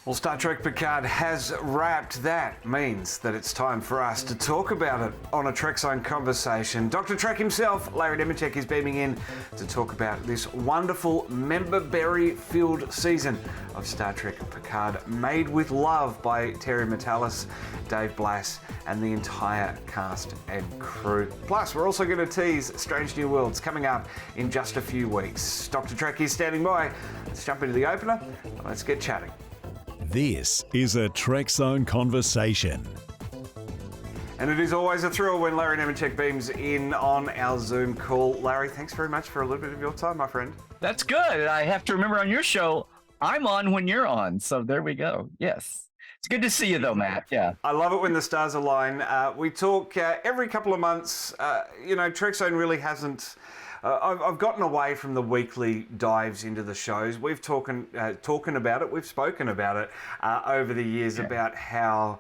Well, Star Trek Picard has wrapped. That means that it's time for us to talk about it on a Trekzone conversation. Dr. Trek himself, Larry Nemecek, is beaming in to talk about this wonderful member-berry-filled season of Star Trek Picard, made with love by Terry Matalas, Dave Blass, and the entire cast and crew. Plus, we're also going to tease Strange New Worlds coming up in just a few weeks. Dr. Trek is standing by. Let's jump into the opener. Let's get chatting. This is a Trekzone conversation. And it is always a thrill when Larry Nemecek beams in on our Zoom call. Larry, thanks very much for a little bit of your time, my friend. That's good. I have to remember on your show, I'm on when you're on. So there we go. Yes. It's good to see you, though, Matt. Yeah. I love it when the stars align. We talk every couple of months. Trekzone really hasn't... I've gotten away from the weekly dives into the shows. We've talking about it. We've spoken about it over the years about how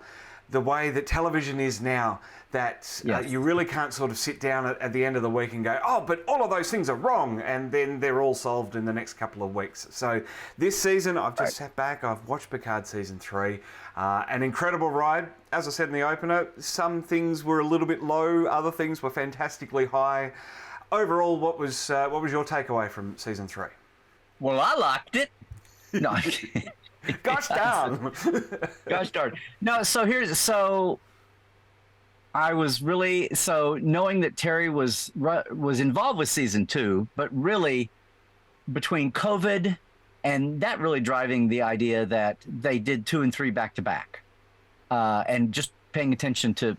the way that television is now, that you really can't sort of sit down at the end of the week and go, oh, but all of those things are wrong, and then they're all solved in the next couple of weeks. So this season, I've just sat back. I've watched Picard season 3. An incredible ride. As I said in the opener, some things were a little bit low. Other things were fantastically high. Overall, what was your takeaway from season 3? Well, I liked it. No, gosh darn. Gosh darn. No, so I was really knowing that Terry was involved with season 2, but really between COVID and that really driving the idea that they did 2 and 3 back to back, and just paying attention to,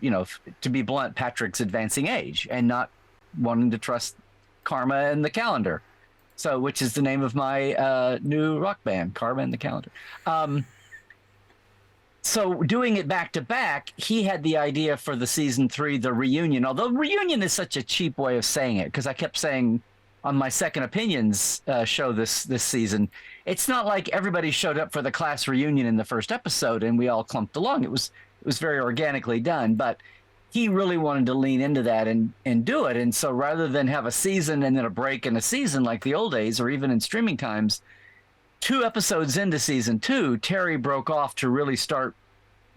to be blunt, Patrick's advancing age and not wanting to trust Karma and the Calendar, which is the name of my new rock band, Karma and the Calendar. So doing it back to back, he had the idea for the season 3, the reunion. Although reunion is such a cheap way of saying it, because I kept saying on my Second Opinions show this season, it's not like everybody showed up for the class reunion in the first episode and we all clumped along. It was very organically done, but he really wanted to lean into that and do it. And so rather than have a season and then a break in a season like the old days, or even in streaming times, 2 episodes into season 2, Terry broke off to really start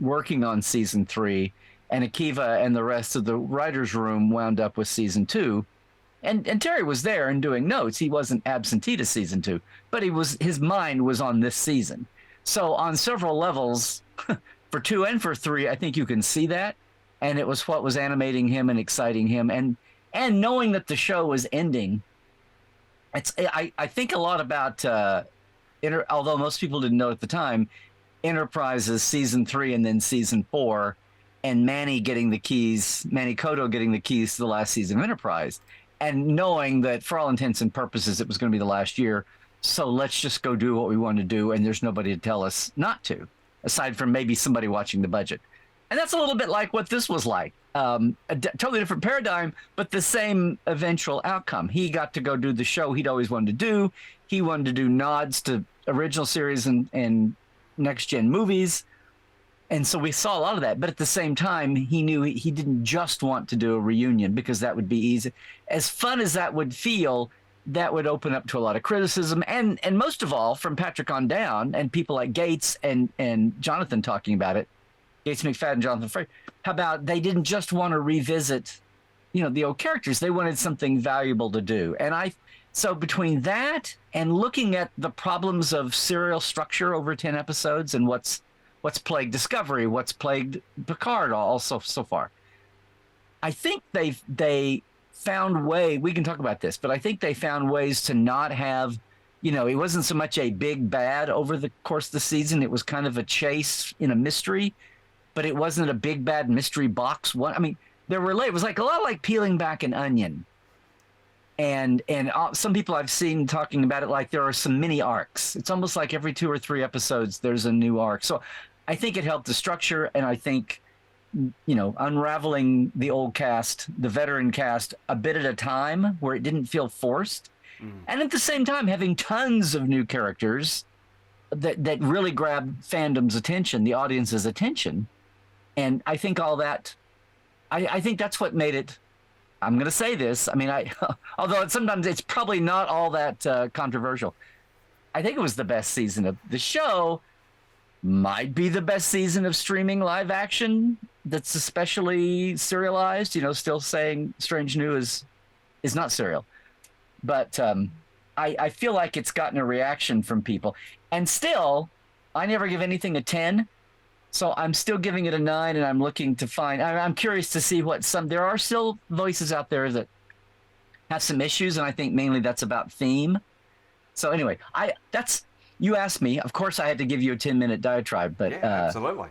working on season 3. And Akiva and the rest of the writer's room wound up with season 2. And Terry was there and doing notes. He wasn't absentee to season 2, but his mind was on this season. So on several levels, for 2 and for 3, I think you can see that. And it was what was animating him and exciting him. And knowing that the show was ending, I think a lot about, although most people didn't know at the time, Enterprise's season 3 and then season 4, and Manny Koto getting the keys to the last season of Enterprise. And knowing that for all intents and purposes, it was going to be the last year. So let's just go do what we want to do. And there's nobody to tell us not to, aside from maybe somebody watching the budget. And that's a little bit like what this was like. A totally different paradigm, but the same eventual outcome. He got to go do the show he'd always wanted to do. He wanted to do nods to original series and next-gen movies. And so we saw a lot of that. But at the same time, he knew he didn't just want to do a reunion because that would be easy. As fun as that would feel, that would open up to a lot of criticism. And most of all, from Patrick on down, and people like Gates and Jonathan talking about it, Gates McFadden, Jonathan Frakes, how about they didn't just want to revisit, the old characters. They wanted something valuable to do. And so between that and looking at the problems of serial structure over 10 episodes and what's plagued Discovery, what's plagued Picard also so far, I think they found we can talk about this, but I think they found ways to not have, it wasn't so much a big bad over the course of the season. It was kind of a chase in a mystery. But it wasn't a big bad mystery box one. I mean, it was like a lot like peeling back an onion. And some people I've seen talking about it like there are some mini arcs. It's almost like every 2 or 3 episodes there's a new arc. So I think it helped the structure, and I think unraveling the old cast, the veteran cast, a bit at a time where it didn't feel forced, and at the same time having tons of new characters that really grabbed fandom's attention, the audience's attention. And I think all that, I think that's what made it, I'm going to say this, although sometimes it's probably not all that controversial, I think it was the best season of the show might be the best season of streaming live action that's especially serialized. Still saying Strange New is not serial, but I feel like it's gotten a reaction from people. And still, I never give anything a 10, so I'm still giving it a 9, and I'm looking to find. I'm curious to see what there are still voices out there that have some issues, and I think mainly that's about theme. So anyway, you asked me. Of course, I had to give you a 10-minute diatribe, but yeah, absolutely.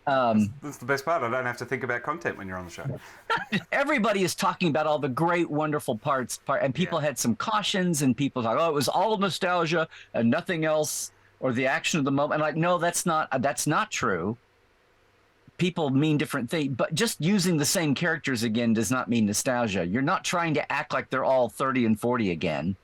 That's the best part. I don't have to think about content when you're on the show. Everybody is talking about all the great, wonderful parts, and people had some cautions, and people thought, "Oh, it was all nostalgia and nothing else, or the action of the moment." And like, no, that's not true. People mean different things, but just using the same characters again does not mean nostalgia. You're not trying to act like they're all 30 and 40 again.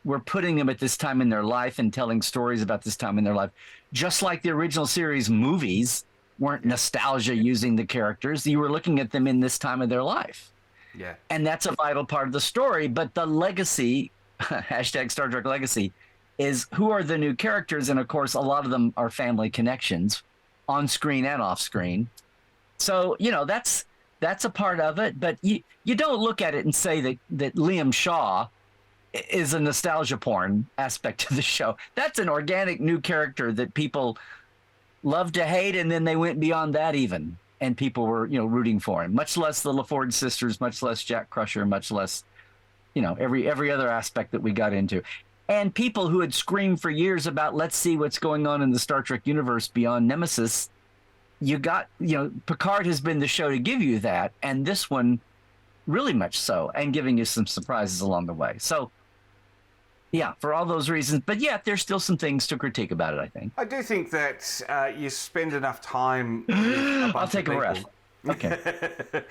We're putting them at this time in their life and telling stories about this time in their life, just like the original series movies weren't nostalgia using the characters. You were looking at them in this time of their life. Yeah. And that's a vital part of the story. But the legacy, hashtag Star Trek legacy, is who are the new characters? And of course, a lot of them are family connections on screen and off screen. So, that's a part of it. But you don't look at it and say that Liam Shaw is a nostalgia porn aspect of the show. That's an organic new character that people love to hate, and then they went beyond that even, and people were rooting for him. Much less the LaFord sisters, much less Jack Crusher, much less every other aspect that we got into. And people who had screamed for years about, let's see what's going on in the Star Trek universe beyond Nemesis. Picard has been the show to give you that, and this one really much so, and giving you some surprises along the way. So yeah, for all those reasons. But yeah, there's still some things to critique about it, I think. I do think that you spend enough time with a bunch I'll take of a people. breath. Okay.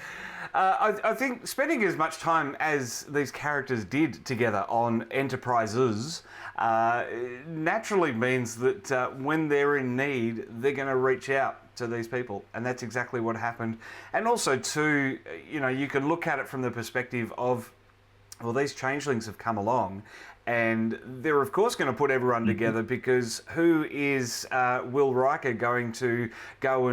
I think spending as much time as these characters did together on Enterprises naturally means that when they're in need, they're going to reach out to these people. And that's exactly what happened. And also, too, you can look at it from the perspective of, well, these changelings have come along, and they're, of course, going to put everyone together, because who is Will Riker going to go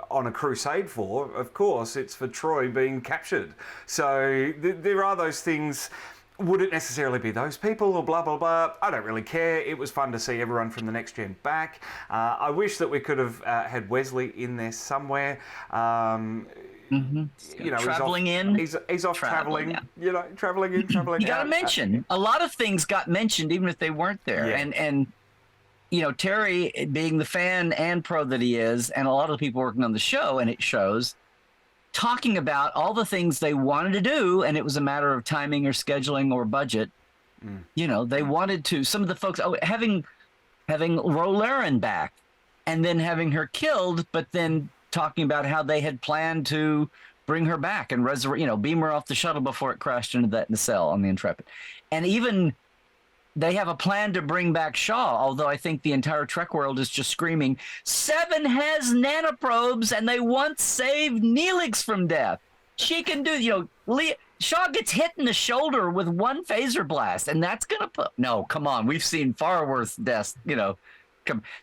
on a crusade for? Of course, it's for Troy being captured. So there are those things. Would it necessarily be those people or blah, blah, blah? I don't really care. It was fun to see everyone from the Next Gen back. I wish that we could have had Wesley in there somewhere. Traveling he's off traveling. Yeah. Traveling in, traveling out. You got to mention a lot of things got mentioned even if they weren't there. Yeah. And Terry, being the fan and pro that he is, and a lot of the people working on the show, and it shows, talking about all the things they wanted to do, and it was a matter of timing or scheduling or budget. They wanted to. Some of the folks having Rolaren back, and then having her killed, but then talking about how they had planned to bring her back and beam her off the shuttle before it crashed into that nacelle on the Intrepid. And even they have a plan to bring back Shaw, although I think the entire Trek world is just screaming, Seven has nanoprobes and they once saved Neelix from death. She can do, Shaw gets hit in the shoulder with one phaser blast, and that's going to put, no, come on. We've seen far worse deaths,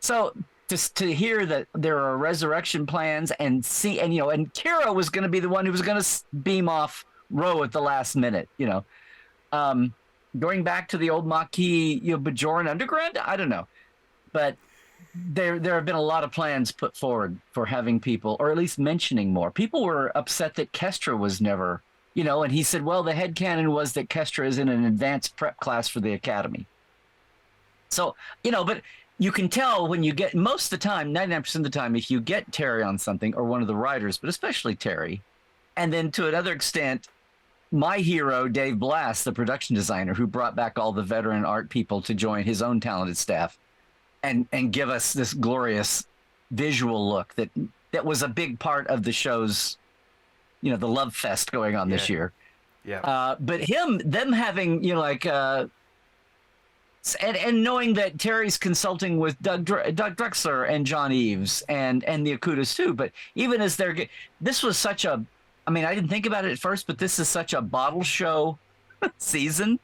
So just to hear that there are resurrection plans and Kira was going to be the one who was going to beam off Ro at the last minute, going back to the old Maquis, Bajoran Underground, I don't know, but there have been a lot of plans put forward for having people, or at least mentioning more. People were upset that Kestra was never, and he said, well, the headcanon was that Kestra is in an advanced prep class for the Academy. So, but you can tell when you get, most of the time, 99% of the time, if you get Terry on something, or one of the writers, but especially Terry, and then to another extent, my hero, Dave Blass, the production designer, who brought back all the veteran art people to join his own talented staff and give us this glorious visual look that was a big part of the show's, the love fest going on this year. Yeah. But them having, and knowing that Terry's consulting with Doug Drexler and John Eves and the Akutas too. But even as this was such a, I didn't think about it at first, but this is such a bottle show season.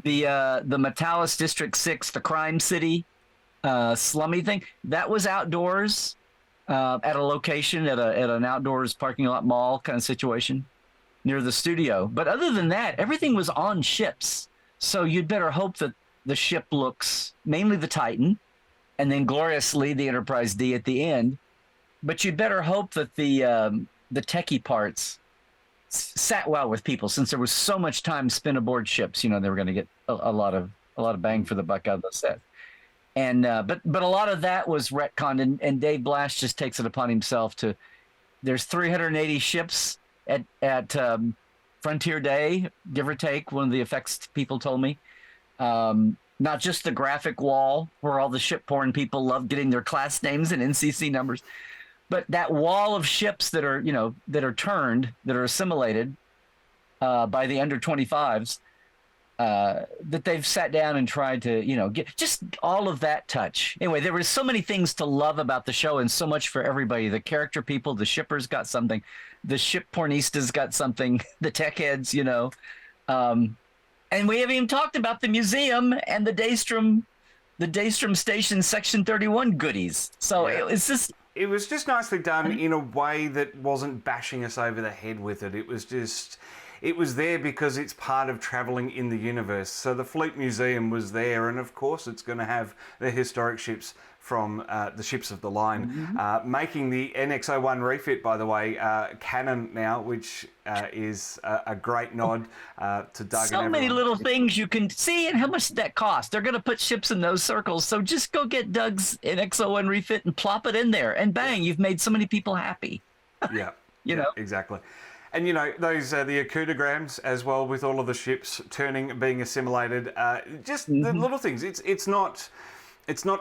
The Metalis District 6, the crime city, slummy thing. That was outdoors at a location at an outdoors parking lot mall kind of situation near the studio. But other than that, everything was on ships. So you'd better hope that the ship looks mainly the Titan, and then gloriously the Enterprise D at the end. But you'd better hope that the techie parts sat well with people, since there was so much time spent aboard ships. They were going to get a lot of bang for the buck out of the set. And but a lot of that was retconned, and Dave Blash just takes it upon himself to. There's 380 ships at Frontier Day, give or take. One of the effects people told me. Not just the graphic wall where all the ship porn people love getting their class names and NCC numbers, but that wall of ships that are turned, that are assimilated by the under 25s, that they've sat down and tried to get just all of that touch. Anyway, there were so many things to love about the show, and so much for everybody. The character people, the shippers got something, the ship pornistas got something, the tech heads, and we haven't even talked about the museum and the Daystrom Station Section 31 goodies. So yeah. It was just nicely done in a way that wasn't bashing us over the head with it. It was there because it's part of traveling in the universe. So the Fleet Museum was there, and of course it's going to have the historic ships from the ships of the line, making the NX-01 refit, by the way, canon now, which is a great nod to Doug. So many little things you can see, and how much did that cost? They're going to put ships in those circles, so just go get Doug's NX-01 refit and plop it in there, and bang, you've made so many people happy. Yeah, you know exactly. And those the acoudigrams as well, with all of the ships turning, being assimilated. Just the little things. It's not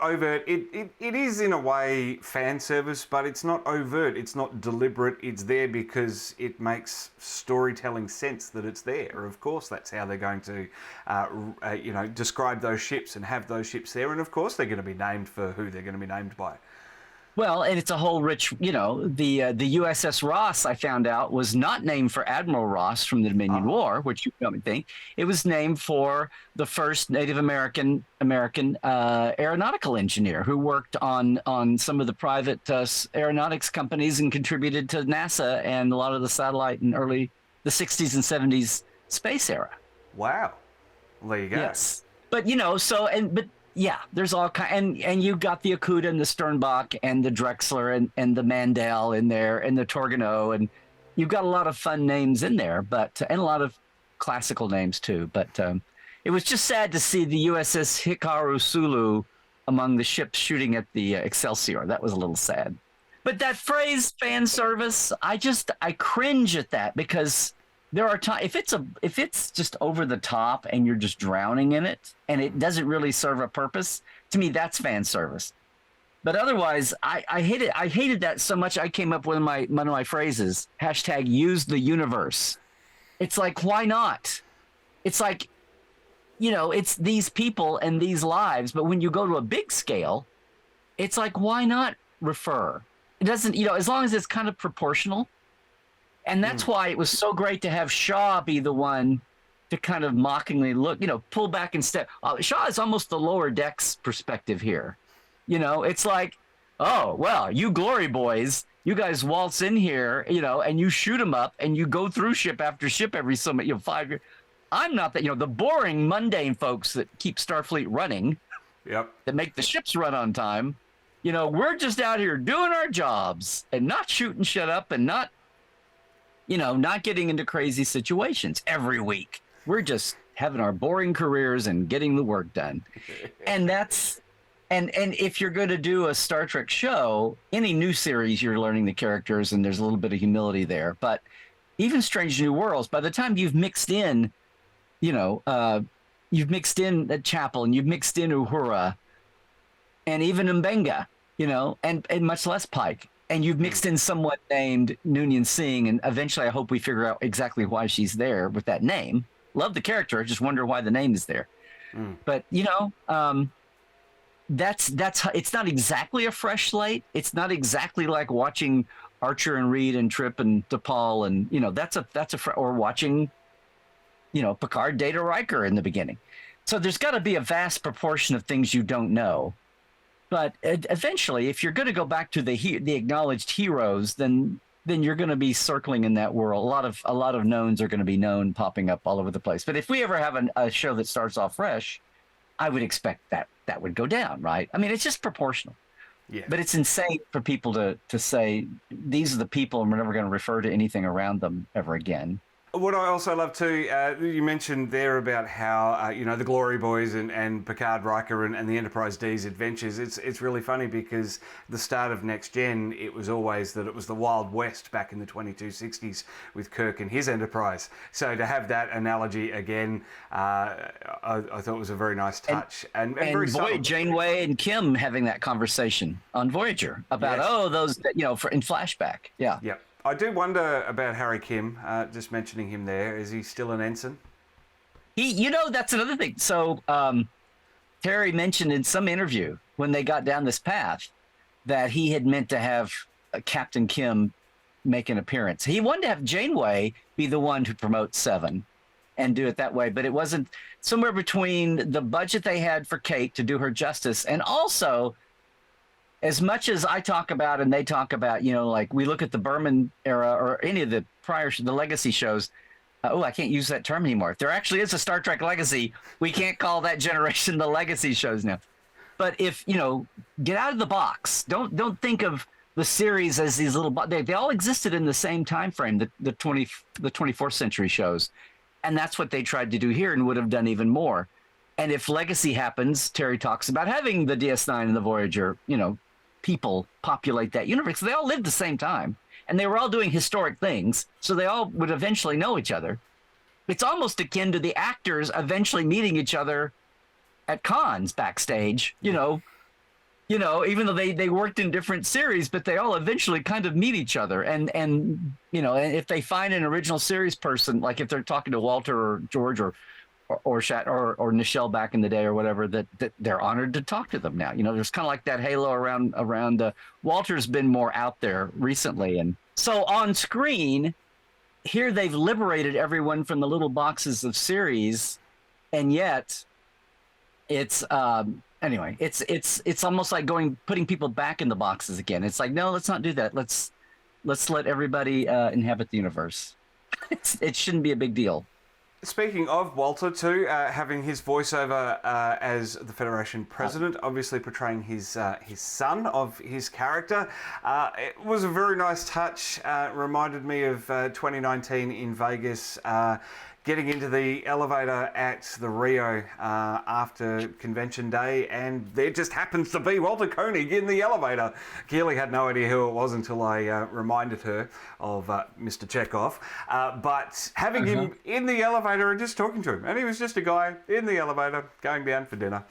overt. It is in a way fan service, but it's not overt. It's not deliberate. It's there because it makes storytelling sense that it's there. Of course, that's how they're going to, describe those ships and have those ships there. And of course, they're going to be named for who they're going to be named by. Well, and it's a whole rich, the USS Ross, I found out, was not named for Admiral Ross from the Dominion War, which you don't think. It was named for the first Native American aeronautical engineer who worked on some of the private aeronautics companies and contributed to NASA and a lot of the satellite in the 60s and 70s space era. Wow. Well, there you go. Yes. But, yeah, there's all kind, and you got the Akuda and the Sternbach and the Drexler and the Mandel in there and the Torgano, and you've got a lot of fun names in there, but and a lot of classical names too. But it was just sad to see the USS Hikaru Sulu among the ships shooting at the Excelsior. That was a little sad. But that phrase "fan service," I cringe at that, because there are times if it's just over the top and you're just drowning in it and it doesn't really serve a purpose, to me that's fan service. But otherwise, I hate it. I hated that so much. I came up with one of my phrases: #use the universe. It's like, why not? It's like, it's these people and these lives. But when you go to a big scale, it's like, why not refer? It doesn't, as long as it's kind of proportional. And that's why it was so great to have Shaw be the one to kind of mockingly look, pull back and step. Shaw is almost the lower decks perspective here. It's like, oh, well, you glory boys, you guys waltz in here, and you shoot them up and you go through ship after ship every 5 years. I'm not that, the boring, mundane folks that keep Starfleet running, that make the ships run on time. We're just out here doing our jobs and not shooting shit up and not getting into crazy situations every week. We're just having our boring careers and getting the work done. And that's, and if you're going to do a Star Trek show, any new series, you're learning the characters and there's a little bit of humility there. But even Strange New Worlds, by the time you've mixed in, you've mixed in the Chapel and you've mixed in Uhura and even Mbenga, and much less Pike. And you've mixed in someone named Noonien Singh, and eventually I hope we figure out exactly why she's there with that name. Love the character, I just wonder why the name is there. But that's it's not exactly a fresh slate. It's not exactly like watching Archer and Reed and Trip and DePaul, and or watching Picard, Data, Riker in the beginning. So there's got to be a vast proportion of things you don't know. But eventually, if you're going to go back to the acknowledged heroes, then you're going to be circling in that world. A lot of knowns are going to be known popping up all over the place. But if we ever have a show that starts off fresh, I would expect that would go down, right? I mean, it's just proportional. Yeah. But it's insane for people to say these are the people and we're never going to refer to anything around them ever again. What I also love too, you mentioned there about how, the Glory Boys and Picard, Riker and the Enterprise D's adventures. It's really funny because the start of Next Gen, it was always that it was the Wild West back in the 2260s with Kirk and his Enterprise. So to have that analogy again, I thought was a very nice touch. And very subtle. Janeway and Kim having that conversation on Voyager about, those, in flashback. Yeah. Yeah. I do wonder about Harry Kim, just mentioning him there. Is he still an ensign? That's another thing. So Terry mentioned in some interview when they got down this path that he had meant to have Captain Kim make an appearance. He wanted to have Janeway be the one to promote Seven and do it that way, but it wasn't somewhere between the budget they had for Kate to do her justice and also as much as I talk about and they talk about, like we look at the Berman era or any of the the legacy shows. I can't use that term anymore. There actually is a Star Trek legacy. We can't call that generation the legacy shows now. But if, get out of the box. Don't think of the series as these little, they all existed in the same time frame, the 24th century shows. And that's what they tried to do here and would have done even more. And if legacy happens, Terry talks about having the DS9 and the Voyager, people populate that universe. They all lived the same time and they were all doing historic things. So they all would eventually know each other. It's almost akin to the actors eventually meeting each other at cons backstage, even though they worked in different series, but they all eventually kind of meet each other. And if they find an original series person, like if they're talking to Walter or George or Nichelle back in the day or whatever, that they're honored to talk to them now. There's kind of like that halo around Walter's been more out there recently. And so on screen here, they've liberated everyone from the little boxes of series. And yet it's, anyway, it's almost like putting people back in the boxes again. It's like, no, let's not do that. Let's let everybody inhabit the universe. It shouldn't be a big deal. Speaking of Walter, too, having his voiceover as the Federation president, obviously portraying his son of his character, it was a very nice touch. Reminded me of 2019 in Vegas, getting into the elevator at the Rio after convention day, and there just happens to be Walter Koenig in the elevator. Keely had no idea who it was until I reminded her of Mr. Chekhov. But having him in the elevator and just talking to him, and he was just a guy in the elevator going down for dinner.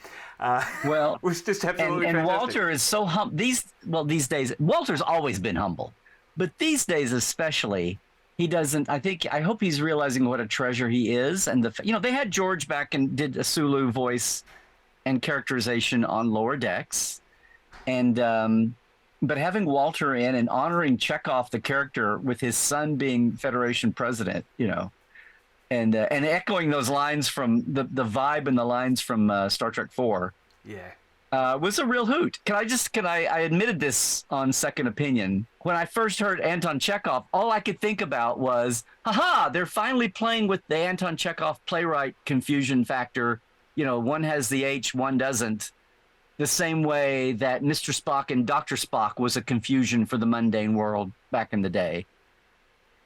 Was just absolutely and fantastic. Walter is so humble. These days, Walter's always been humble, but these days especially. He doesn't. I hope he's realizing what a treasure he is. And they had George back and did a Sulu voice and characterization on Lower Decks, and but having Walter in and honoring Chekhov the character with his son being Federation president, and echoing those lines from the vibe and the lines from Star Trek IV. Yeah. Was a real hoot. I admitted this on Second Opinion. When I first heard Anton Chekhov, all I could think about was, they're finally playing with the Anton Chekhov playwright confusion factor. One has the H, one doesn't. The same way that Mr. Spock and Dr. Spock was a confusion for the mundane world back in the day.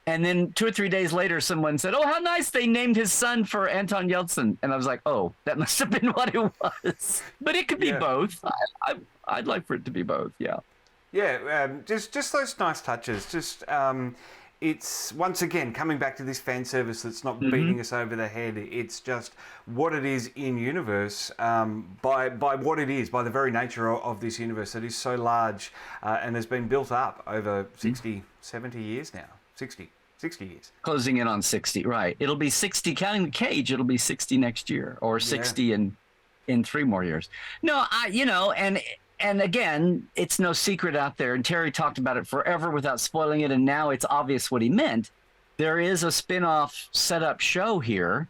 And then 2 or 3 days later, someone said, "Oh, how nice they named his son for Anton Yeltsin." And I was like, "Oh, that must have been what it was." But it could be both. I'd like for it to be both. Yeah. Yeah. Just those nice touches. Just it's once again coming back to this fan service that's not beating us over the head. It's just what it is in universe by what it is, by the very nature of this universe that is so large and has been built up over 60, 70 years now. 60 years. Closing in on 60, right. It'll be 60, counting the cage, it'll be 60 next year, or 60 in 3 more years. No, and again, it's no secret out there, and Terry talked about it forever without spoiling it, and now it's obvious what he meant. There is a spin-off set-up show here,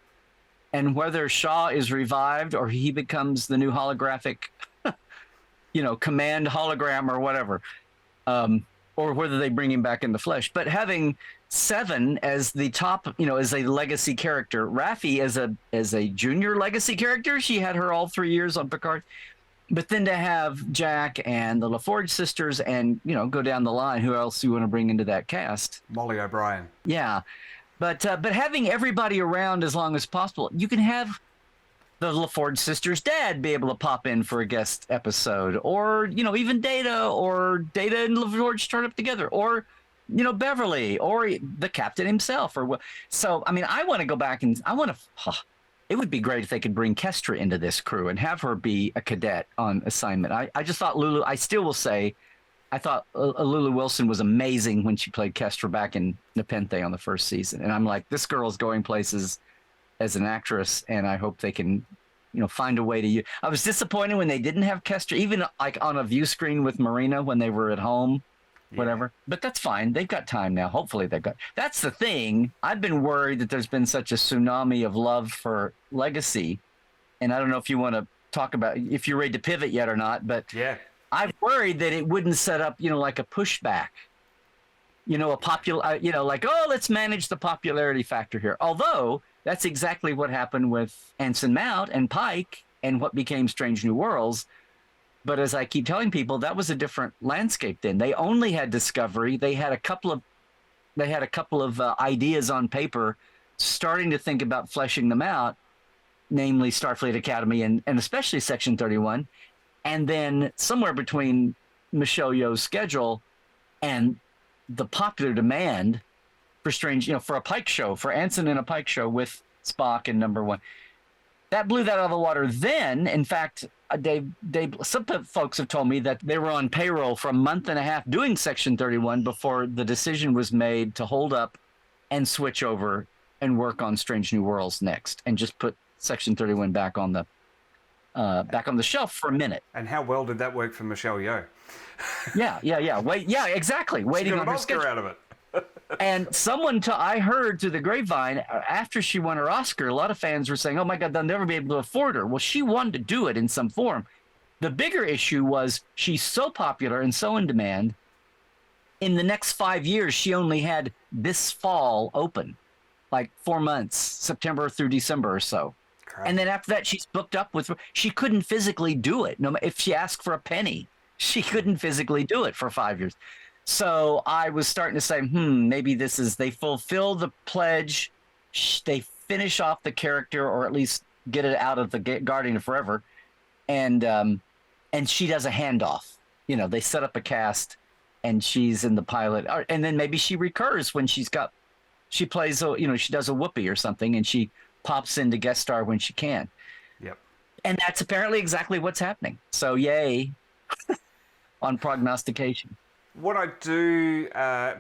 and whether Shaw is revived or he becomes the new holographic command hologram or whatever, or whether they bring him back in the flesh. But having Seven as the top, as a legacy character, Raffi as a junior legacy character, she had her all 3 years on Picard. But then to have Jack and the LaForge sisters and, go down the line, who else you want to bring into that cast? Molly O'Brien. Yeah. But having everybody around as long as possible, you can have the LaForge sisters' dad be able to pop in for a guest episode, or, even Data and LaForge turn up together, or, Beverly, or the captain himself. So, I want to go back and it would be great if they could bring Kestra into this crew and have her be a cadet on assignment. I just thought I still will say, I thought Lulu Wilson was amazing when she played Kestra back in Nepenthe on the first season. And I'm like, this girl's going places as an actress, and I hope they can, find a way to use. I was disappointed when they didn't have Kestra, even like on a view screen with Marina when they were at home. Whatever. But that's fine. They've got time now. Hopefully that's the thing. I've been worried that there's been such a tsunami of love for Legacy. And I don't know if you want to talk about if you're ready to pivot yet or not, but yeah, I'm worried that it wouldn't set up, like a pushback, a popular, like, oh, let's manage the popularity factor here. Although that's exactly what happened with Anson Mount and Pike and what became Strange New Worlds. But as I keep telling people, that was a different landscape then. They only had Discovery. They had a couple of ideas on paper, starting to think about fleshing them out, namely Starfleet Academy and especially Section 31. And then somewhere between Michelle Yeoh's schedule and the popular demand for Strange, for a Pike show, for Anson in a Pike show with Spock and Number One. That blew that out of the water. Then, in fact, some folks have told me that they were on payroll for a month and a half doing Section 31 before the decision was made to hold up and switch over and work on Strange New Worlds next, and just put Section 31 back on the shelf for a minute. And how well did that work for Michelle Yeoh? Yeah, exactly. Waiting on her schedule. Out of it. And I heard through the grapevine, after she won her Oscar, a lot of fans were saying, oh my God, they'll never be able to afford her. Well, she wanted to do it in some form. The bigger issue was she's so popular and so in demand. In the next 5 years, she only had this fall open, like 4 months, September through December or so. Correct. And then after that, she's booked up she couldn't physically do it. No, if she asked for a penny, she couldn't physically do it for 5 years. So I was starting to say, maybe they fulfill the pledge, they finish off the character, or at least get it out of the Guardian of Forever, and she does a handoff. They set up a cast, and she's in the pilot, and then maybe she recurs when she plays, she does a Whoopi or something, and she pops in to guest star when she can. Yep. And that's apparently exactly what's happening. So yay on prognostication. What I do,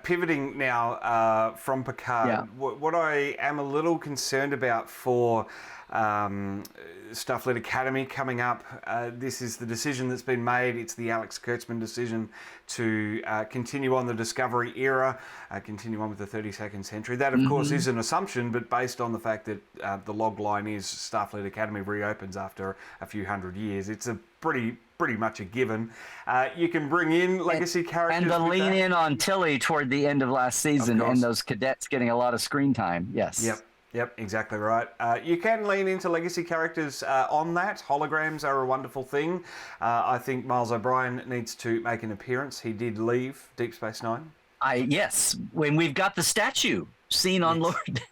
pivoting now from Picard, what I am a little concerned about for Starfleet Academy coming up, this is the decision that's been made. It's the Alex Kurtzman decision to continue on the Discovery era, continue on with the 32nd century. That, of course, is an assumption, but based on the fact that the log line is Starfleet Academy reopens after a few hundred years, it's a pretty much a given. You can bring in legacy characters. And the lean in on Tilly toward the end of last season, and those cadets getting a lot of screen time. Yes. Yep, exactly right. You can lean into legacy characters on that. Holograms are a wonderful thing. I think Miles O'Brien needs to make an appearance. He did leave Deep Space Nine. Yes, when we've got the statue seen on Lord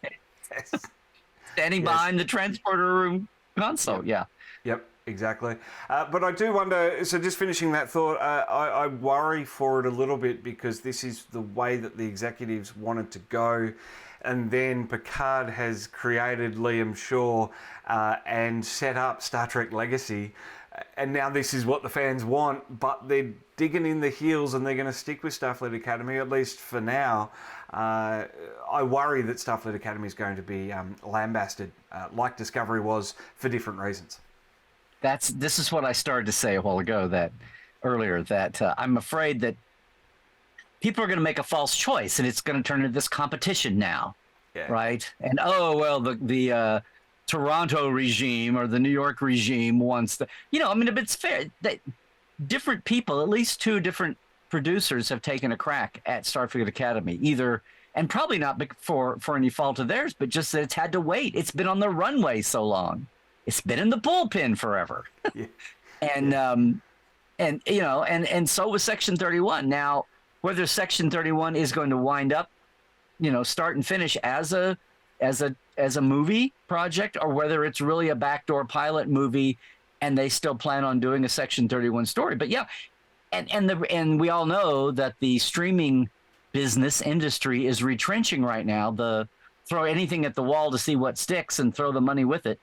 standing behind the transporter room console. Yep, exactly. But I do wonder, so just finishing that thought, I worry for it a little bit because this is the way that the executives wanted to go. And then Picard has created Liam Shaw and set up Star Trek Legacy. And now this is what the fans want, but they're digging in the heels and they're going to stick with Starfleet Academy, at least for now. I worry that Starfleet Academy is going to be lambasted, like Discovery was, for different reasons. This is what I started to say a while ago, that I'm afraid that people are going to make a false choice, and it's going to turn into this competition now, right? And the Toronto regime or the New York regime wants the, if it's fair, different people, at least two different producers have taken a crack at Starfleet Academy, either, and probably not for any fault of theirs, but just that it's had to wait. It's been on the runway so long. It's been in the bullpen forever. Yeah. And you know, and so was Section 31. Now, whether Section 31 is going to wind up, you know, start and finish as a movie project, or whether it's really a backdoor pilot movie and they still plan on doing a Section 31 story. But yeah, and we all know that the streaming business industry is retrenching right now. The throw anything at the wall to see what sticks and throw the money with it.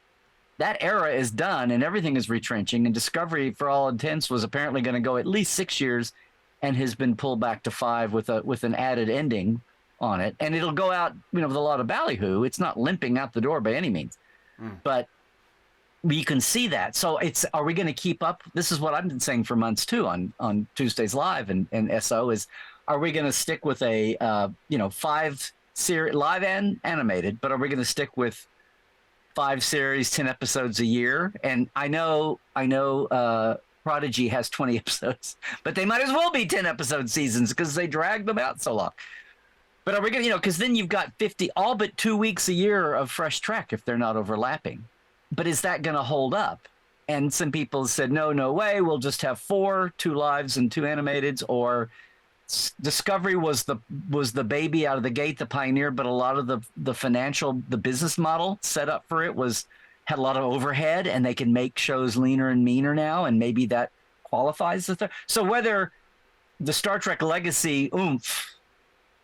That era is done and everything is retrenching, and Discovery, for all intents, was apparently going to go at least 6 years and has been pulled back to 5 with an added ending on it. And it'll go out, you know, with a lot of ballyhoo. It's not limping out the door by any means, but you can see that. So are we going to keep up? This is what I've been saying for months too on Tuesdays Live and SO is, are we going to stick with a, 5-series live and animated, but are we going to stick with 5 series, 10 episodes a year? And I know Prodigy has 20 episodes, but they might as well be 10 episode seasons because they drag them out so long. But are we going to, because then you've got 50, all but 2 weeks a year of fresh Trek if they're not overlapping. But is that going to hold up? And some people said, no way, we'll just have 4, 2 lives and 2 animateds. Or Discovery was the baby out of the gate, the pioneer, but a lot of the business model set up for it had a lot of overhead, and they can make shows leaner and meaner now, and maybe that qualifies as so whether the Star Trek legacy oomph,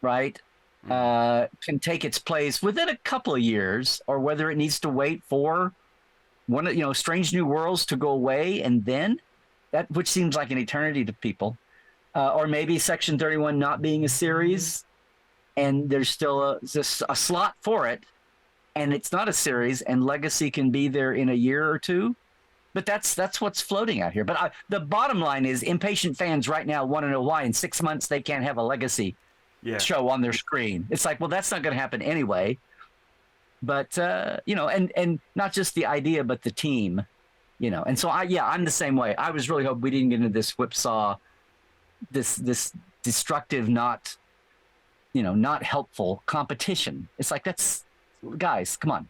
right, can take its place within a couple of years, or whether it needs to wait for Strange New Worlds to go away, and then that, which seems like an eternity to people, or maybe Section 31 not being a series, and there's still a slot for it, and it's not a series, and Legacy can be there in a year or two. But that's what's floating out here. But the bottom line is, impatient fans right now want to know why in 6 months they can't have a Legacy show on their screen. It's like, well, that's not going to happen anyway. But and not just the idea, but the team, And so I'm the same way. I was really hoping we didn't get into this whipsaw, this destructive, not helpful competition. It's like, guys, come on.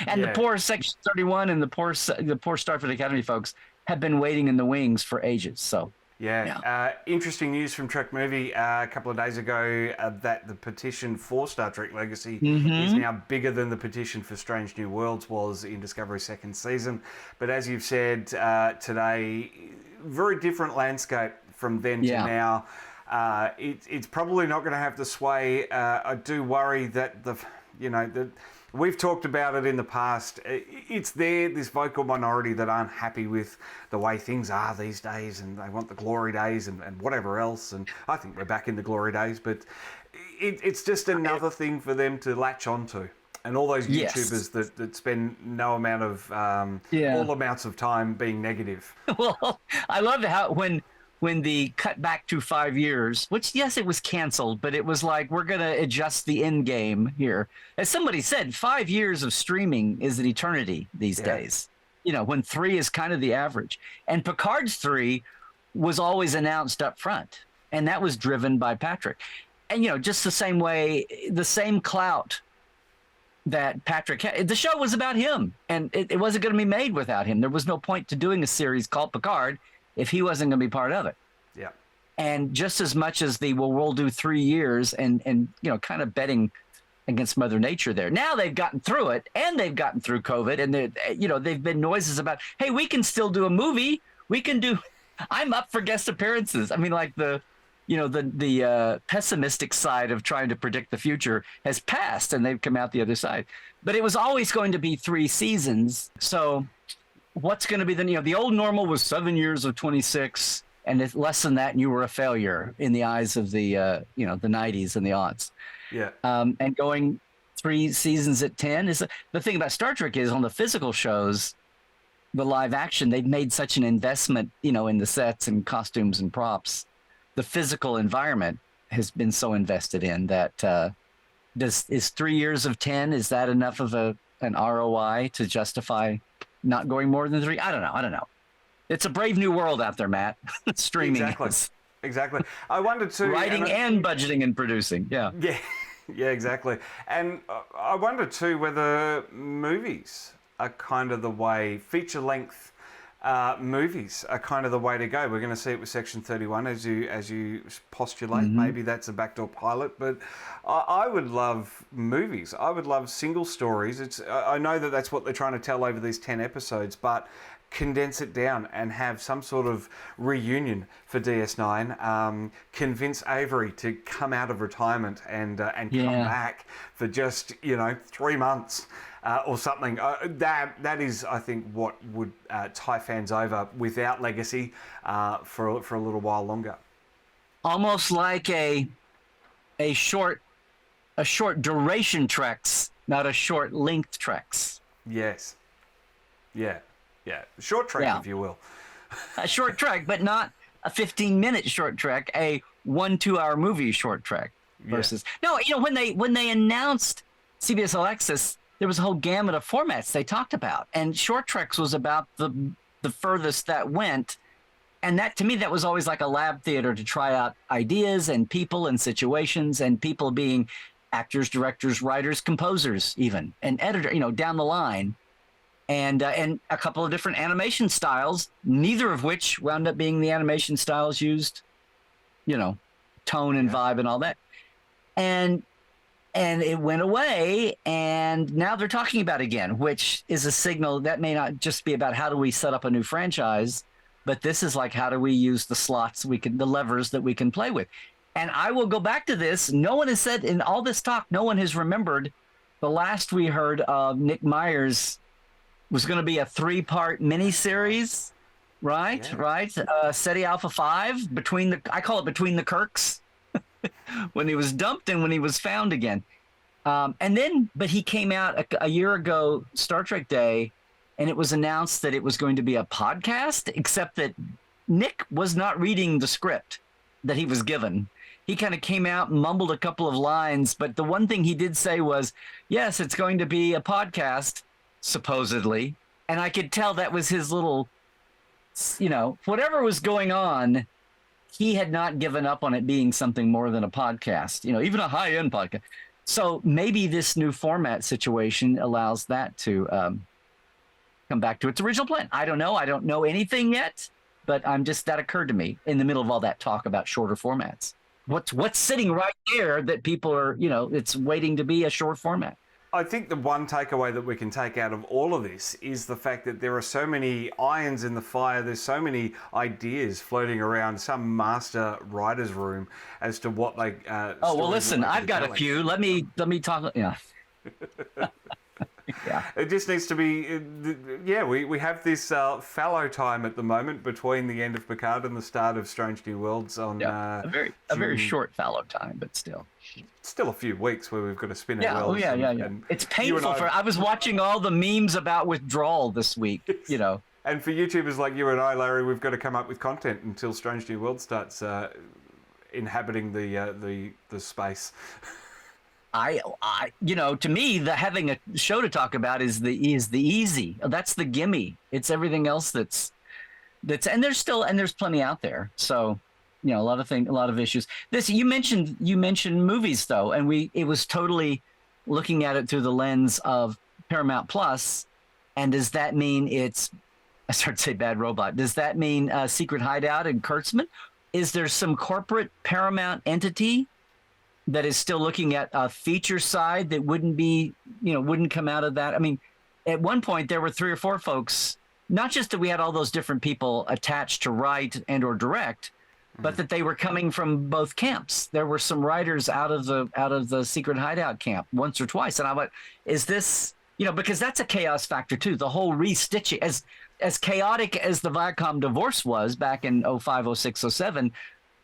And the poor Section 31 and the poor Starfleet Academy folks have been waiting in the wings for ages. So interesting news from Trek Movie a couple of days ago that the petition for Star Trek Legacy is now bigger than the petition for Strange New Worlds was in Discovery's second season. But as you've said today, very different landscape from then to now. It's probably not going to have the sway. I do worry that we've talked about it in the past. It's this vocal minority that aren't happy with the way things are these days, and they want the glory days and whatever else. And I think we're back in the glory days, but it's just another thing for them to latch onto. And all those YouTubers that spend no amount of all amounts of time being negative. Well, I love how when the cut back to 5 years, which, yes, it was canceled, but it was like, we're going to adjust the end game here. As somebody said, 5 years of streaming is an eternity these days, when 3 is kind of the average. And Picard's 3 was always announced up front, and that was driven by Patrick. And, just the same way, the same clout that Patrick had. The show was about him, and it wasn't going to be made without him. There was no point to doing a series called Picard if he wasn't going to be part of it. Yeah. And just as much as we'll do 3 years and kind of betting against Mother Nature there. Now they've gotten through it, and they've gotten through COVID, and they've been noises about, hey, we can still do a movie. I'm up for guest appearances. I mean, like the pessimistic side of trying to predict the future has passed, and they've come out the other side. But it was always going to be 3 seasons. So what's going to be the old normal was 7 years of 26, and it's less than that, and you were a failure in the eyes of the the 90s and the aughts. Yeah. And going 3 seasons at 10 is the thing about Star Trek is, on the physical shows, the live action, they've made such an investment, in the sets and costumes and props. The physical environment has been so invested in that is 3 years of 10, is that enough of an ROI to justify not going more than 3? I don't know. It's a brave new world out there, Matt. Streaming Exactly. is. Exactly. I wondered too. Writing and budgeting and producing. Yeah. Yeah, yeah, exactly. And I wonder too whether movies are kind of the way, feature length movies are kind of the way to go. We're going to see it with Section 31 as you postulate. Maybe that's a backdoor pilot, but I would love movies. I would love single stories. I know that that's what they're trying to tell over these 10 episodes, but condense it down and have some sort of reunion for DS9. Convince Avery to come out of retirement and come back for just 3 months or something. That is, I think, what would tie fans over without Legacy for a little while longer. Almost like a short duration Treks, not a short length Treks. Yes. Yeah. Yeah, short trek, if you will. A short trek, but not a 15-minute short trek, a 1-2 hour movie short trek versus. No, when they announced CBS All Access, there was a whole gamut of formats they talked about, and short treks was about the furthest that went, and that to me that was always like a lab theater to try out ideas and people and situations, and people being actors, directors, writers, composers, even an editor, down the line. And a couple of different animation styles, neither of which wound up being the animation styles used, tone and vibe and all that. And it went away, and now they're talking about it again, which is a signal that may not just be about how do we set up a new franchise, but this is like how do we use the slots the levers that we can play with. And I will go back to this. No one has said in all this talk, no one has remembered the last we heard of Nick Myers was going to be a 3-part miniseries, right? Yeah. Right. SETI Alpha 5 I call it between the Kirks, when he was dumped and when he was found again. But he came out a year ago, Star Trek Day, and it was announced that it was going to be a podcast, except that Nick was not reading the script that he was given. He kind of came out and mumbled a couple of lines, but the one thing he did say was, yes, it's going to be a podcast, supposedly. And I could tell that was his little, whatever was going on, he had not given up on it being something more than a podcast, even a high-end podcast. So maybe this new format situation allows that to come back to its original plan. I don't know. I don't know anything yet, but that occurred to me in the middle of all that talk about shorter formats. What's sitting right there that people are, it's waiting to be a short format. I think the one takeaway that we can take out of all of this is the fact that there are so many irons in the fire. There's so many ideas floating around some master writer's room as to what they. Listen, I've got a few. Let me talk. Yeah. Yeah. It just needs to be. We have this fallow time at the moment between the end of Picard and the start of Strange New Worlds on. A very short fallow time, but still. Still a few weeks where we've got to spin our wheels. And it's painful I was watching all the memes about withdrawal this week, And for YouTubers like you and I, Larry, we've got to come up with content until Strange New World starts inhabiting the space. To me, having a show to talk about is the easy. That's the gimme. It's everything else that's and there's plenty out there. So. A lot of issues. You mentioned movies though, and it was totally looking at it through the lens of Paramount Plus. And does that mean I started to say Bad Robot. Does that mean Secret Hideout and Kurtzman? Is there some corporate Paramount entity that is still looking at a feature side that wouldn't come out of that? I mean, at one point there were 3 or 4 folks, not just that we had all those different people attached to write and or direct, but that they were coming from both camps. There were some writers out of the Secret Hideout camp once or twice. And I went, is this, because that's a chaos factor too. The whole restitching, as chaotic as the Viacom divorce was back in 05, 06, 07,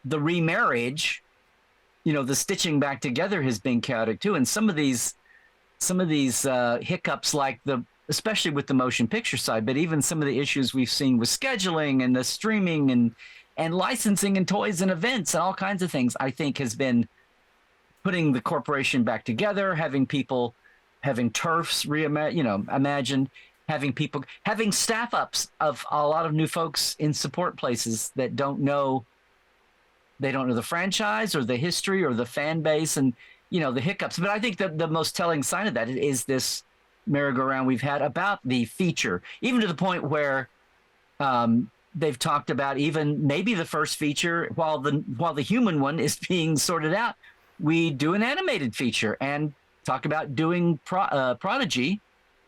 the remarriage, the stitching back together has been chaotic too. And some of these hiccups, like especially with the motion picture side, but even some of the issues we've seen with scheduling and the streaming and licensing and toys and events and all kinds of things, I think has been putting the corporation back together, having turfs imagined, having staff ups of a lot of new folks in support places that don't know the franchise or the history or the fan base and, the hiccups. But I think the most telling sign of that is this merry-go-round we've had about the feature, even to the point where they've talked about even maybe the first feature, while the human one is being sorted out, we do an animated feature and talk about doing Prodigy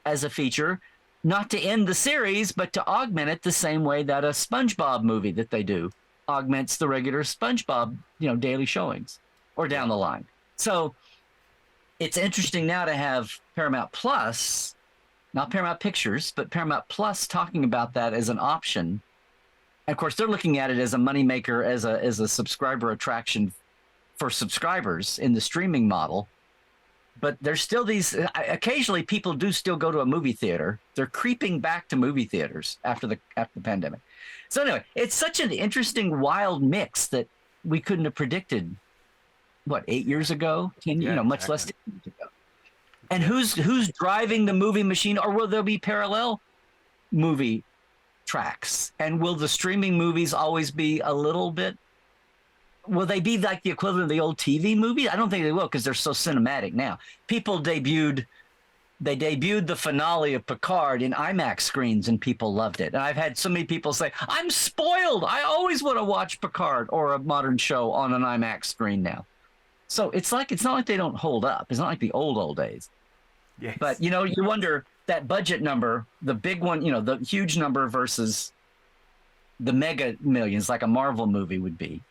as a feature, not to end the series, but to augment it the same way that a SpongeBob movie that they do augments the regular SpongeBob, daily showings or down the line. So it's interesting now to have Paramount Plus, not Paramount Pictures, but Paramount Plus talking about that as an option. And of course, they're looking at it as a moneymaker, as a subscriber attraction for subscribers in the streaming model. But there's still these, occasionally people do still go to a movie theater. They're creeping back to movie theaters after the pandemic. So anyway, it's such an interesting, wild mix that we couldn't have predicted, 8 years ago? 10, much less 10 years ago. And who's driving the movie machine, or will there be parallel movie tracks? And will the streaming movies always be a little bit, will they be like the equivalent of the old TV movie? I don't think they will, because they're so cinematic now. People debuted the finale of Picard in IMAX screens and people loved it. And I've had so many people say, I'm spoiled. I always want to watch Picard or a modern show on an IMAX screen now. So it's not like they don't hold up. It's not like the old days. Yes. But, you wonder that budget number, the big one, the huge number versus the mega millions like a Marvel movie would be.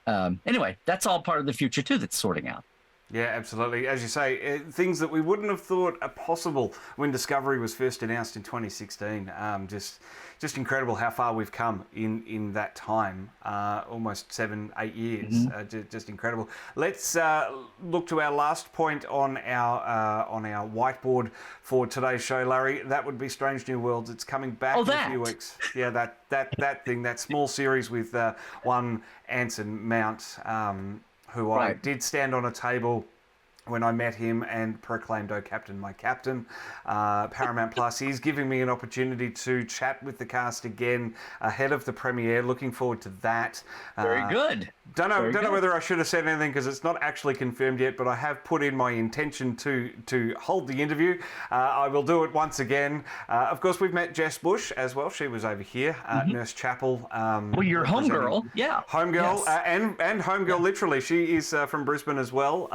Anyway, that's all part of the future, too, that's sorting out. Yeah, absolutely. As you say, things that we wouldn't have thought are possible when Discovery was first announced in 2016. Just incredible how far we've come in that time, almost 7-8 years. Just incredible. Let's look to our last point on our whiteboard for today's show, Larry. That would be Strange New Worlds. It's coming back in a few weeks. Yeah, that thing, that small series with one Anson Mount. Who I did stand on a table when I met him and proclaimed, "Oh, Captain, my Captain." Paramount Plus is giving me an opportunity to chat with the cast again ahead of the premiere. Looking forward to that. Very good. Don't know whether I should have said anything because it's not actually confirmed yet, but I have put in my intention to hold the interview. I will do it once again. Of course, we've met Jess Bush as well. She was over here, Nurse Chapel. Well, your homegirl, yeah. Homegirl, yes. and homegirl, literally. She is from Brisbane as well.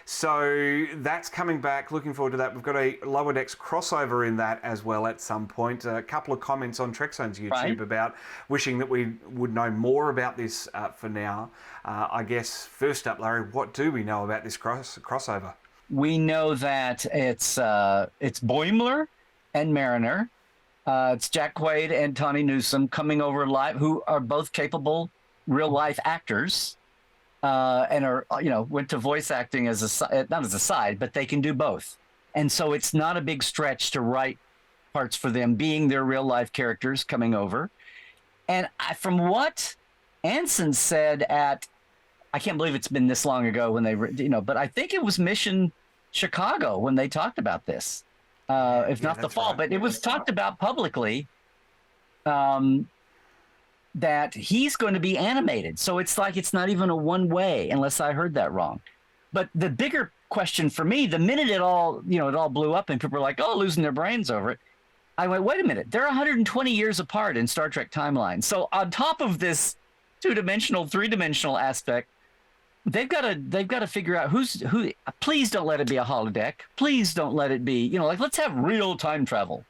So that's coming back. Looking forward to that. We've got a Lower Decks crossover in that as well at some point. A couple of comments on Trekzone's YouTube about wishing that we would know more about this for now. I guess first up, Larry, what do we know about this crossover? We know that it's Boimler and Mariner. It's Jack Quaid and Tawny Newsome coming over live, who are both capable real life actors. And are went to voice acting as not as a side, but they can do both, and so it's not a big stretch to write parts for them, being their real life characters coming over. And from what Anson said I can't believe it's been this long ago when they but I think it was Mission Chicago when they talked about this, if not the fall, right. But it was talked about publicly. That he's going to be animated. So it's like it's not even a one way, unless I heard that wrong. But the bigger question for me, the minute it all blew up and people were like, oh, losing their brains over it, I went, wait a minute, they're 120 years apart in Star Trek timeline. So on top of this two-dimensional, three-dimensional aspect, they've got to figure out who. Please don't let it be a holodeck. Please don't let it be, let's have real time travel.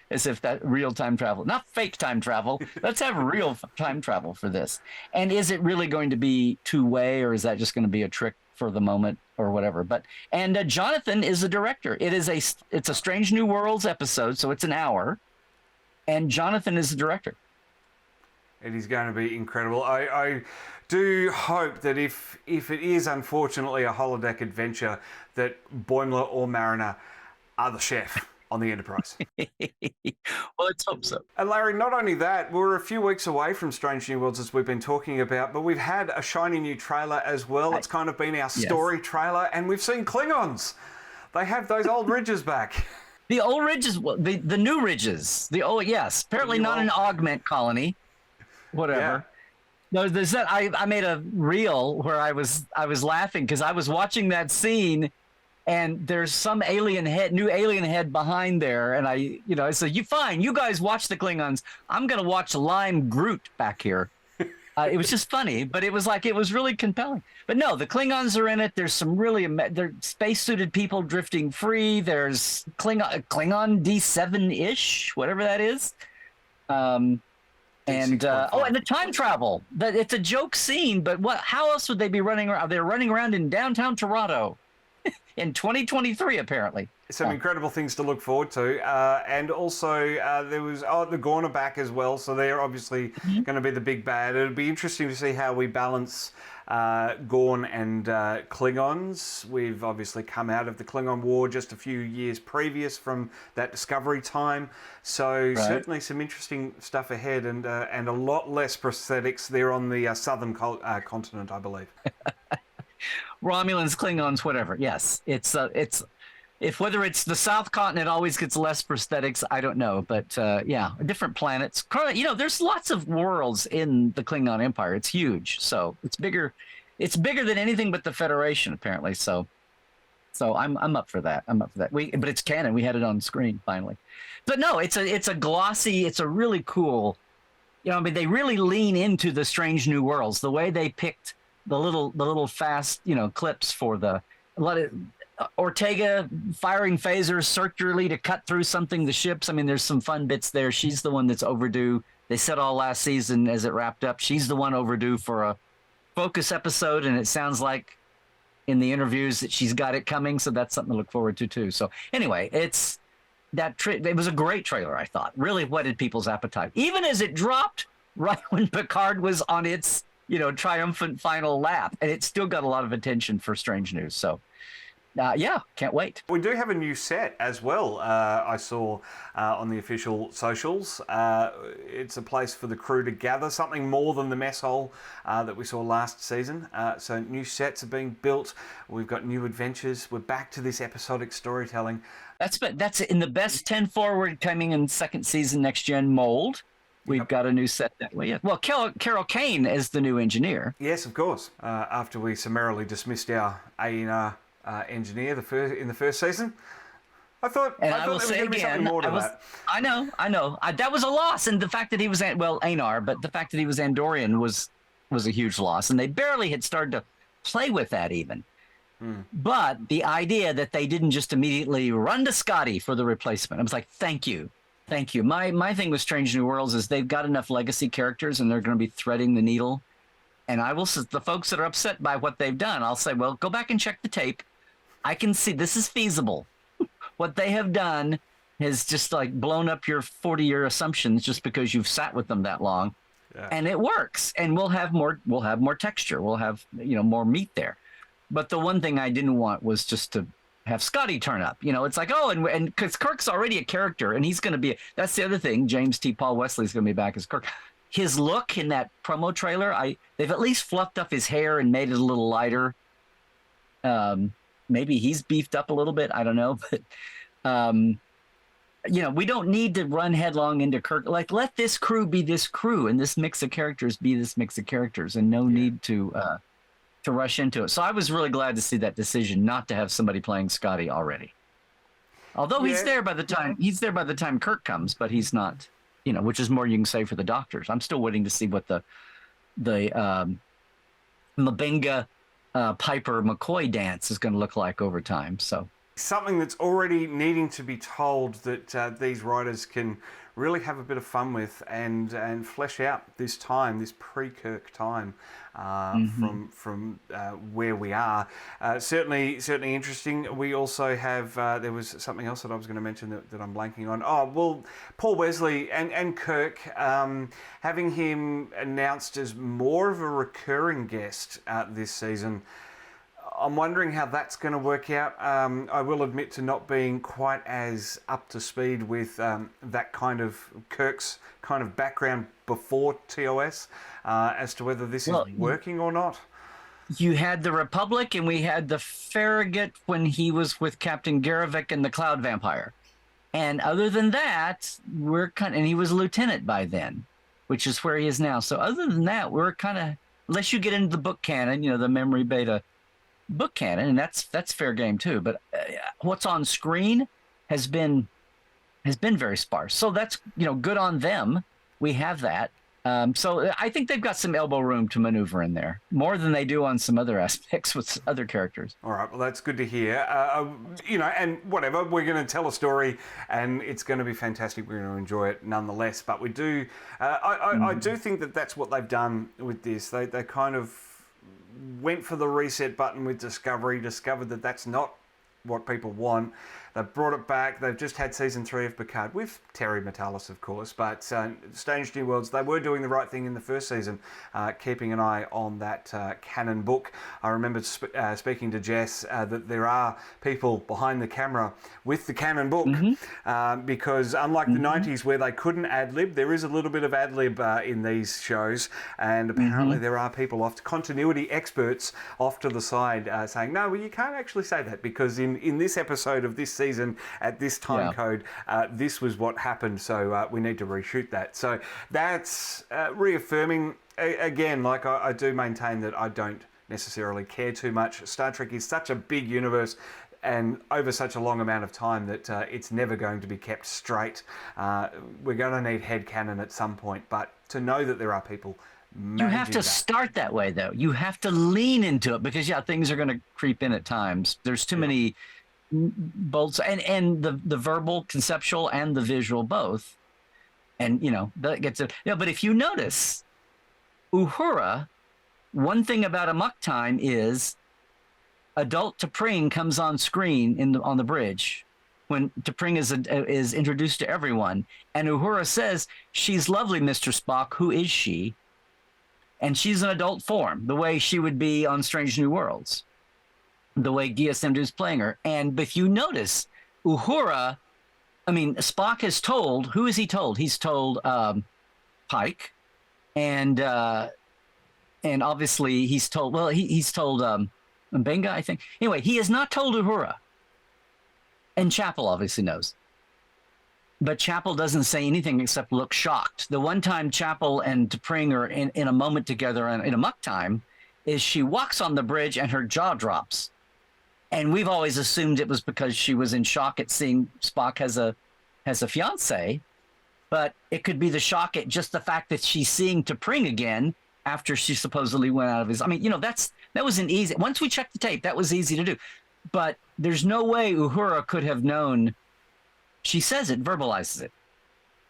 As if that real time travel, not fake time travel. Let's have real time travel for this. And is it really going to be two-way, or is that just going to be a trick for the moment or whatever? And Jonathan is the director. It's a Strange New Worlds episode, so it's an hour. And Jonathan is the director. It is going to be incredible. I do hope that if it is unfortunately a holodeck adventure, that Boimler or Mariner are the chef on the Enterprise. Well, let's hope so. And Larry, not only that, we're a few weeks away from Strange New Worlds, as we've been talking about, but we've had a shiny new trailer as well. It's kind of been our story trailer, and we've seen Klingons. They have those old ridges back. The old ridges, the new ridges, the old, yes, apparently not an augment colony, whatever. No, there's that. I made a reel where I was laughing because I was watching that scene, and there's some new alien head behind there, and I said, you guys watch the Klingons. I'm gonna watch Lime Groot back here. It was just funny, but it was really compelling. But no, the Klingons are in it. There's some really they're spacesuited people drifting free. There's Klingon D7-ish, whatever that is. And the time travel. It's a joke scene, but how else would they be running around? They're running around in downtown Toronto in 2023, apparently. Some incredible things to look forward to. And also, there was the Gorn are back as well, so they're obviously going to be the big bad. It'll be interesting to see how we balance Gorn and Klingons. We've obviously come out of the Klingon War just a few years previous from that Discovery time. So certainly some interesting stuff ahead, and a lot less prosthetics there on the southern continent, I believe. Romulans, Klingons, whatever. Yes, it's whether it's the South Continent always gets less prosthetics, I don't know, but different planets. There's lots of worlds in the Klingon Empire. It's huge, so it's bigger. It's bigger than anything but the Federation, apparently. So I'm up for that. But it's canon. We had it on screen finally. But no, it's a glossy. It's a really cool. They really lean into the Strange New Worlds. The way they picked the little fast clips for a lot of Ortega firing phasers circularly to cut through the ships. There's some fun bits there. She's the one that's overdue. They said all last season as it wrapped up, she's the one overdue for a focus episode, and it sounds like in the interviews that she's got it coming, so that's something to look forward to too. So anyway, it was a great trailer, I thought. Really whetted people's appetite. Even as it dropped right when Picard was on its triumphant final lap, and it still got a lot of attention for Strange News. So can't wait. We do have a new set as well. I saw on the official socials. It's a place for the crew to gather, something more than the mess hall that we saw last season. So new sets are being built. We've got new adventures. We're back to this episodic storytelling. That's in the best 10 forward coming in second season next gen mold. We've got a new set that way. Yeah. Well, Carol Kane is the new engineer. Yes, of course. After we summarily dismissed our A&R engineer in the first season, I thought there was going to be something more to that. I know. That was a loss, and the fact that he was A&R, but the fact that he was Andorian was a huge loss, and they barely had started to play with that even. But the idea that they didn't just immediately run to Scotty for the replacement, I was like, thank you. My thing with Strange New Worlds is they've got enough legacy characters, and they're going to be threading the needle. And the folks that are upset by what they've done, I'll say, well, go back and check the tape. I can see this is feasible. What they have done has just blown up your 40-year assumptions just because you've sat with them that long. Yeah. And it works. And we'll have more texture. We'll have, more meat there. But the one thing I didn't want was just to have Scotty turn up. It's like, and because Kirk's already a character, and he's going to that's the other thing. James T. Paul Wesley's going to be back as Kirk. His look in that promo trailer, they've at least fluffed up his hair and made it a little lighter. Maybe he's beefed up a little bit. I don't know. But, we don't need to run headlong into Kirk. Let this crew be this crew, and this mix of characters be this mix of characters, and no need to rush into it. So I was really glad to see that decision not to have somebody playing Scotty already. Although he's there by the time Kirk comes, but he's not, which is more you can say for the Doctors. I'm still waiting to see what the Mabenga Piper McCoy dance is going to look like over time. So something that's already needing to be told that these writers can really have a bit of fun with and flesh out this pre-Kirk time from where we are. Certainly interesting. We also have there was something else that I was going to mention that I'm blanking on. Oh well, Paul Wesley and Kirk, having him announced as more of a recurring guest this season. I'm wondering how that's going to work out. I will admit to not being quite as up to speed with that kind of Kirk's kind of background before TOS as to whether this is working or not. You had the Republic, and we had the Farragut when he was with Captain Garavik and the Cloud Vampire. And other than that, and he was a lieutenant by then, which is where he is now. So other than that, we're kind of, unless you get into the book canon, the memory beta book canon, and that's fair game too. But what's on screen has been very sparse. So that's, good on them. We have that. So I think they've got some elbow room to maneuver in there, more than they do on some other aspects with other characters. All right, well, that's good to hear. And whatever, we're going to tell a story, and it's going to be fantastic. We're going to enjoy it nonetheless. But we do, I do think that that's what they've done with this. They kind of went for the reset button with Discovery, discovered that that's not what people want. They've brought it back. They've just had season 3 of Picard with Terry Metalis, of course. But Strange New Worlds, they were doing the right thing in the first season, keeping an eye on that canon book. I remember speaking to Jess that there are people behind the camera with the canon book, because unlike the 90s where they couldn't ad-lib, there is a little bit of ad-lib in these shows. And apparently there are people, continuity experts off to the side saying, no, well, you can't actually say that, because in this episode of this season, at this time code, this was what happened, so we need to reshoot that. So that's reaffirming, again, like I do maintain that I don't necessarily care too much. Star Trek is such a big universe and over such a long amount of time that it's never going to be kept straight. We're going to need headcanon at some point, but to know that there are people you have to start that way, though. You have to lean into it, because things are going to creep in at times. There's too many bolts, and the verbal, conceptual, and the visual both, and that gets it. But if you notice, Uhura, one thing about Amok Time is adult T'Pring comes on screen on the bridge when T'Pring is introduced to everyone, and Uhura says, "She's lovely, Mr. Spock. Who is she?" And she's an adult form, the way she would be on Strange New Worlds, the way GSM is playing her. And if you notice, Uhura, Spock is told, who is he told? He's told Pike, and obviously he's told, he's told Mbenga, I think. Anyway, he is not told Uhura. And Chapel obviously knows. But Chapel doesn't say anything except look shocked. The one time Chapel and T'Pring are in a moment together in Amok Time is she walks on the bridge and her jaw drops. And we've always assumed it was because she was in shock at seeing Spock has a fiance, but it could be the shock at just the fact that she's seeing T'Pring again after she supposedly went out of his. That was an easy. Once we checked the tape, that was easy to do. But there's no way Uhura could have known. She says it, verbalizes it,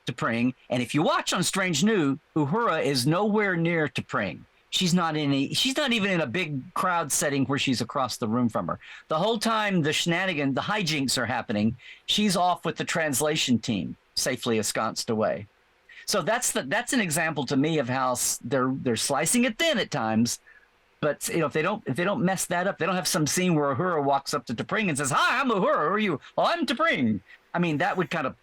T'Pring. And if you watch on Strange New, Uhura is nowhere near T'Pring. She's not even in a big crowd setting where she's across the room from her. The whole time the hijinks are happening, she's off with the translation team, safely ensconced away. So that's an example to me of how they're slicing it thin at times. But if they don't mess that up, they don't have some scene where Uhura walks up to T'Pring and says, "Hi, I'm Uhura. Who are you?" "Well, I'm T'Pring." That would kind of,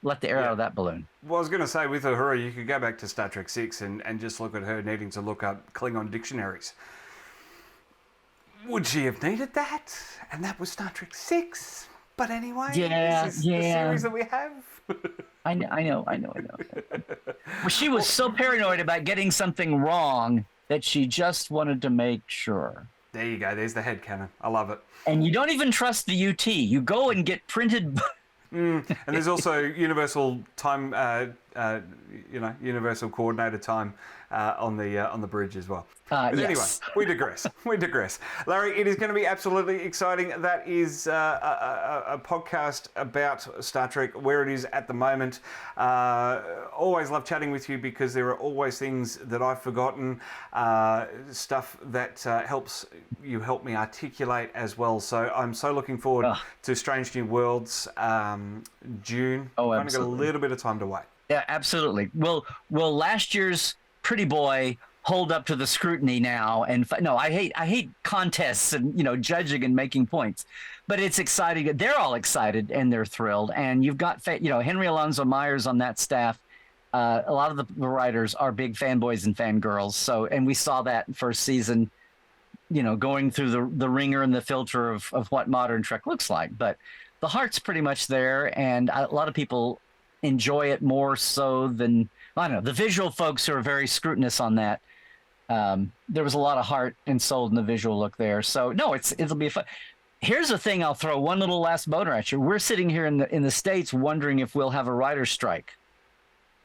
let the air out of that balloon. Well, I was going to say, with Uhura, you could go back to Star Trek 6 and just look at her needing to look up Klingon dictionaries. Would she have needed that? And that was Star Trek 6. But anyway, this is the series that we have. I know. Well, she was so paranoid about getting something wrong that she just wanted to make sure. There you go. There's the headcanon. I love it. And you don't even trust the UT. You go and get printed. And there's also universal time, universal coordinated time on the bridge as well. But yes. Anyway, we digress. Larry, it is going to be absolutely exciting. That is a podcast about Star Trek, where it is at the moment. Always love chatting with you, because there are always things that I've forgotten, stuff that help me articulate as well. So I'm so looking forward to Strange New Worlds, June. Oh, I've absolutely. only got a little bit of time to wait. Yeah, absolutely. Will last year's Pretty Boy hold up to the scrutiny now? And no, I hate contests and judging and making points, but it's exciting. They're all excited and they're thrilled. And you've got Henry Alonzo Myers on that staff. A lot of the writers are big fanboys and fangirls. So, and we saw that first season, going through the ringer and the filter of what modern Trek looks like. But the heart's pretty much there, and a lot of people enjoy it more so than, I don't know, the visual folks who are very scrutinous on that. There was a lot of heart and soul in the visual look there. So no, it'll be fun. Here's the thing. I'll throw one little last boner at you. We're sitting here in the States wondering if we'll have a writer's strike,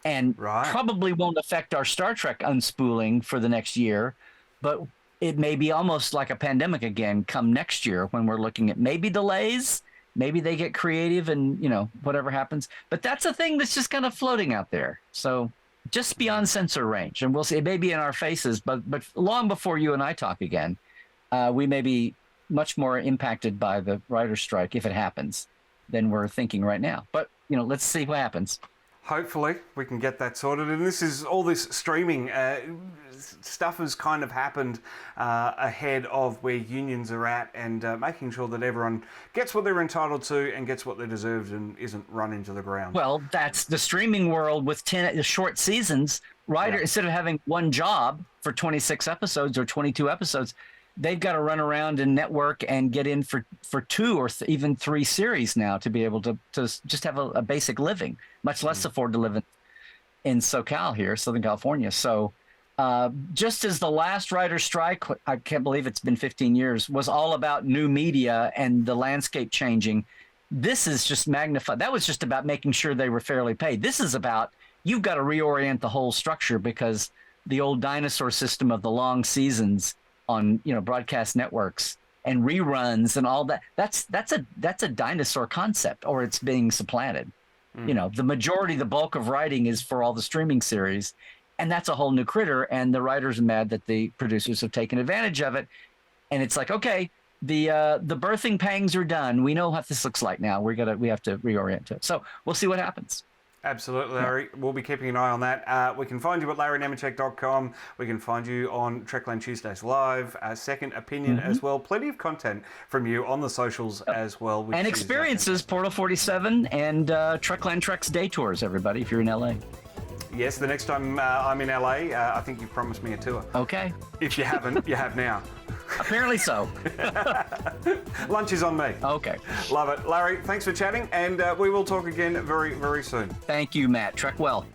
and probably won't affect our Star Trek unspooling for the next year, but it may be almost like a pandemic again come next year when we're looking at maybe delays, maybe they get creative and, whatever happens. But that's a thing that's just kind of floating out there. So just beyond sensor range, and we'll see. It may be in our faces, but long before you and I talk again, we may be much more impacted by the writer's strike if it happens than we're thinking right now. But, let's see what happens. Hopefully we can get that sorted. And all this streaming stuff has kind of happened ahead of where unions are at, and making sure that everyone gets what they're entitled to and gets what they deserve and isn't run into the ground. Well, that's the streaming world with 10 short seasons. Instead of having one job for 26 episodes or 22 episodes, they've got to run around and network and get in for 2 or even 3 series now to be able to just have a basic living, much less afford to live in SoCal here, Southern California. So just as the last writer's strike, I can't believe it's been 15 years, was all about new media and the landscape changing, this is just magnified. That was just about making sure they were fairly paid. This is about, you've got to reorient the whole structure, because the old dinosaur system of the long seasons on broadcast networks and reruns and all that, that's a dinosaur concept, or it's being supplanted. The majority, the bulk of writing is for all the streaming series, and that's a whole new critter, and the writers are mad that the producers have taken advantage of it. And it's like, okay, the birthing pangs are done, we know what this looks like now, we have to reorient it. So we'll see what happens. Absolutely, Larry. We'll be keeping an eye on that. We can find you at LarryNemecek.com. We can find you on Trekland Tuesdays Live, Second Opinion as well. Plenty of content from you on the socials as well. And experiences, Portal 47 and Trekland Treks Day Tours, everybody, if you're in LA. Yes, the next time I'm in LA, I think you've promised me a tour. Okay. If you haven't, you have now. Apparently so. Lunch is on me. Okay. Love it. Larry, thanks for chatting, and we will talk again very, very soon. Thank you, Matt. Trek well.